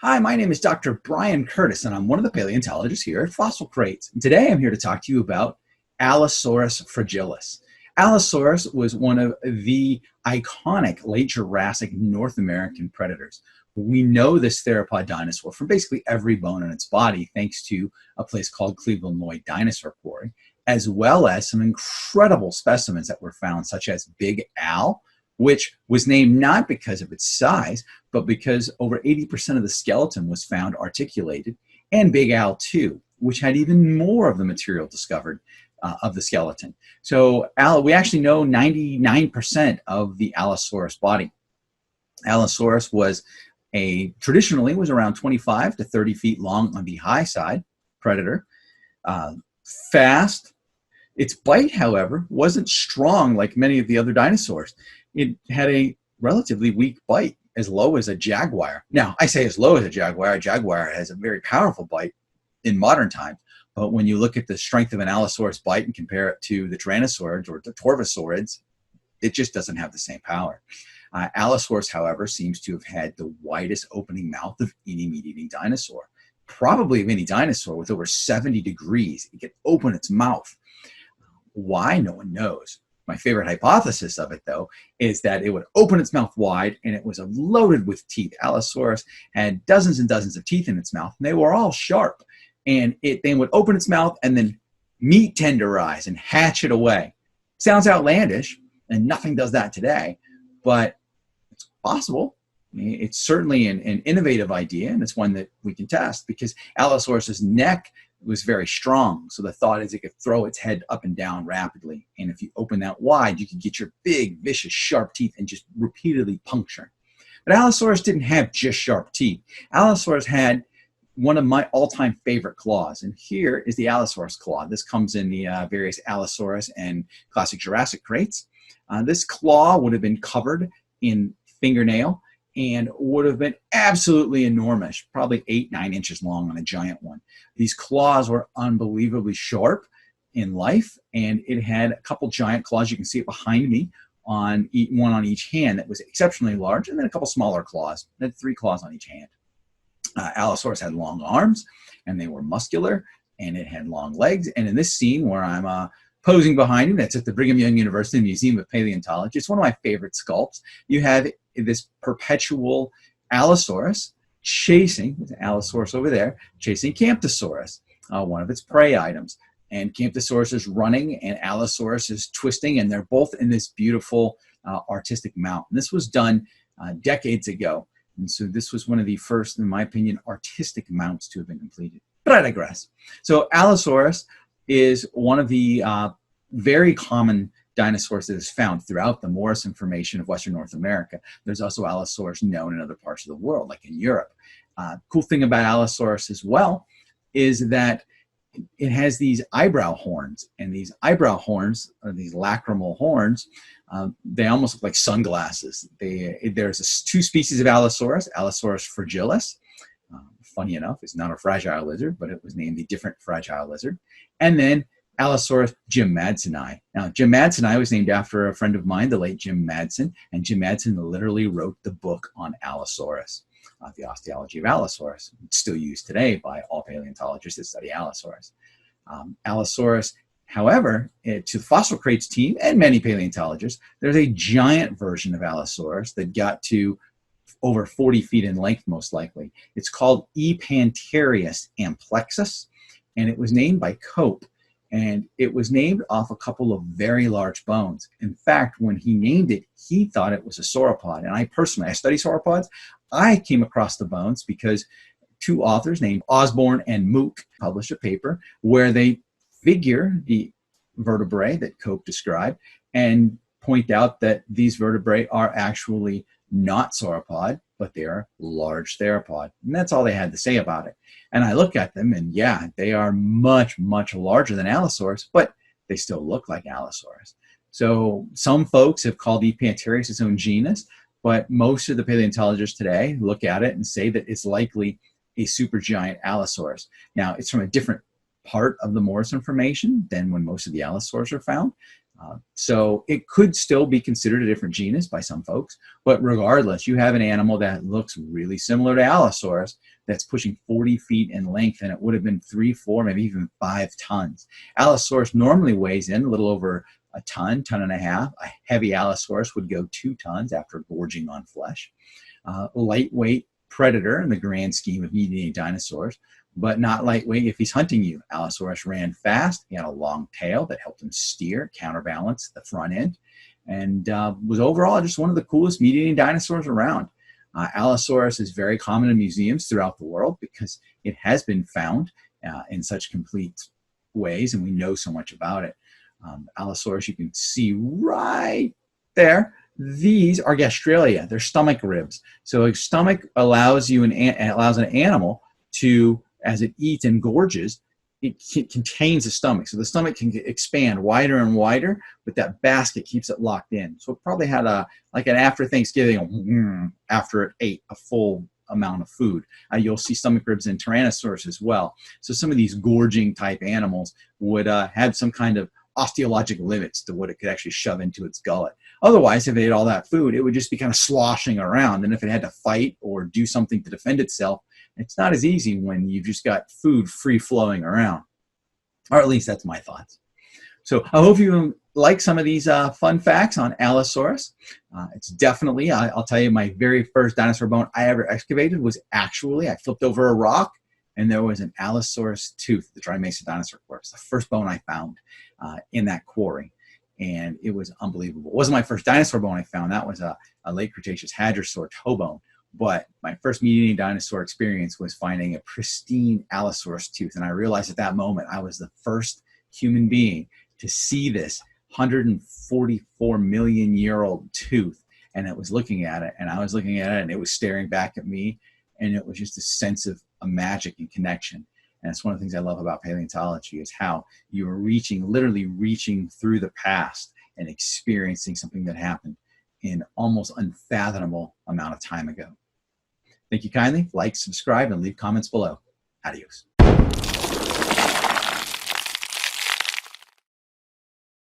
Hi, my name is Dr. Brian Curtis, and I'm one of the paleontologists here at Fossil Crates. And today I'm here to talk to you about Allosaurus fragilis. Allosaurus was one of the iconic late Jurassic North American predators. We know this theropod dinosaur from basically every bone in its body, thanks to a place called Cleveland Lloyd Dinosaur Quarry, as well as some incredible specimens that were found, such as Big Al, which was named not because of its size, but because over 80% of the skeleton was found articulated, and Big Al 2, which had even more of the material discovered of the skeleton. So we actually know 99% of the Allosaurus body. Allosaurus was traditionally was around 25 to 30 feet long on the high side, predator, fast. Its bite, however, wasn't strong like many of the other dinosaurs. It had a relatively weak bite, as low as a jaguar. Now, I say as low as a jaguar has a very powerful bite in modern times, but when you look at the strength of an Allosaurus bite and compare it to the Tyrannosaurids or the Torvosaurids, it just doesn't have the same power. Allosaurus, however, seems to have had the widest opening mouth of any meat-eating dinosaur, probably of any dinosaur. With over 70 degrees, it could open its mouth. Why? No one knows. My favorite hypothesis of it, though, is that it would open its mouth wide and it was loaded with teeth. Allosaurus had dozens and dozens of teeth in its mouth, and they were all sharp. And it then would open its mouth and then meat tenderize and hatch it away. Sounds outlandish, and nothing does that today, but it's possible. It's certainly an innovative idea, and it's one that we can test because Allosaurus's neck was very strong. So the thought is it could throw its head up and down rapidly. And if you open that wide, you could get your big, vicious, sharp teeth and just repeatedly puncture. But Allosaurus didn't have just sharp teeth. Allosaurus had one of my all-time favorite claws. And here is the Allosaurus claw. This comes in the various Allosaurus and classic Jurassic crates. This claw would have been covered in fingernail and would have been absolutely enormous, probably 8-9 inches long on a giant one. These claws were unbelievably sharp in life, and it had a couple giant claws. You can see it behind me, one on each hand that was exceptionally large, and then a couple smaller claws. It had 3 claws on each hand. Allosaurus had long arms, and they were muscular, and it had long legs. And in this scene where I'm posing behind him, that's at the Brigham Young University Museum of Paleontology. It's one of my favorite sculpts. You have this perpetual Allosaurus chasing, there's Allosaurus over there, chasing Camptosaurus, one of its prey items. And Camptosaurus is running and Allosaurus is twisting, and they're both in this beautiful artistic mount. And this was done decades ago. And so this was one of the first, in my opinion, artistic mounts to have been completed. But I digress. So Allosaurus is one of the very common dinosaurs that is found throughout the Morrison Formation of Western North America. There's also Allosaurus known in other parts of the world, like in Europe. Cool thing about Allosaurus as well is that it has these eyebrow horns, and these eyebrow horns, or these lacrimal horns, they almost look like sunglasses. There's 2 species of Allosaurus, Allosaurus fragilis. Funny enough, it's not a fragile lizard, but it was named a different fragile lizard. And then Allosaurus jim-madsoni. Now, Jim-madsoni was named after a friend of mine, the late Jim Madsen, and Jim Madsen literally wrote the book on Allosaurus, the osteology of Allosaurus. It's still used today by all paleontologists that study Allosaurus. Allosaurus, however, to the Fossil Crates team and many paleontologists, there's a giant version of Allosaurus that got to over 40 feet in length, most likely. It's called E. Panterius amplexus, and it was named by Cope. And it was named off a couple of very large bones. In fact, when he named it, he thought it was a sauropod. And I study sauropods. I came across the bones because 2 authors named Osborne and Mook published a paper where they figure the vertebrae that Cope described and point out that these vertebrae are actually not sauropod, but they are large theropod. And that's all they had to say about it. And I look at them, and yeah, they are much, much larger than Allosaurus, but they still look like Allosaurus. So some folks have called E. Panterius its own genus, but most of the paleontologists today look at it and say that it's likely a supergiant Allosaurus. Now, it's from a different part of the Morrison Formation than when most of the Allosaurs are found. So it could still be considered a different genus by some folks, but regardless, you have an animal that looks really similar to Allosaurus that's pushing 40 feet in length, and it would have been 3, 4, maybe even 5 tons. Allosaurus normally weighs in a little over a ton, ton and a half. A heavy Allosaurus would go 2 tons after gorging on flesh. Lightweight predator in the grand scheme of meat-eating dinosaurs, but not lightweight if he's hunting you. Allosaurus ran fast. He had a long tail that helped him steer, counterbalance the front end, and was overall just one of the coolest meat-eating dinosaurs around. Allosaurus is very common in museums throughout the world because it has been found in such complete ways, and we know so much about it. Allosaurus, you can see right there. These are gastralia. They're stomach ribs. So a stomach allows an animal to, as it eats and gorges, it contains the stomach. So the stomach can expand wider and wider, but that basket keeps it locked in. So it probably had like an after Thanksgiving, after it ate a full amount of food. You'll see stomach ribs in Tyrannosaurus as well. So some of these gorging type animals would have some kind of osteologic limits to what it could actually shove into its gullet. Otherwise, if it ate all that food, it would just be kind of sloshing around. And if it had to fight or do something to defend itself, it's not as easy when you've just got food free flowing around. Or at least that's my thoughts. So I hope you like some of these fun facts on Allosaurus. It's definitely, I'll tell you, my very first dinosaur bone I ever excavated was actually, I flipped over a rock and there was an Allosaurus tooth, the Trimesa dinosaur corpse, the first bone I found in that quarry. And it was unbelievable. It wasn't my first dinosaur bone I found. That was a late Cretaceous hadrosaur toe bone. But my first meat-eating dinosaur experience was finding a pristine Allosaurus tooth. And I realized at that moment I was the first human being to see this 144 million year old tooth. And it was looking at it, and I was looking at it, and it was staring back at me. And it was just a sense of a magic and connection. And it's one of the things I love about paleontology is how you're literally reaching through the past and experiencing something that happened in almost unfathomable amount of time ago. Thank you kindly. Like, subscribe, and leave comments below. Adios.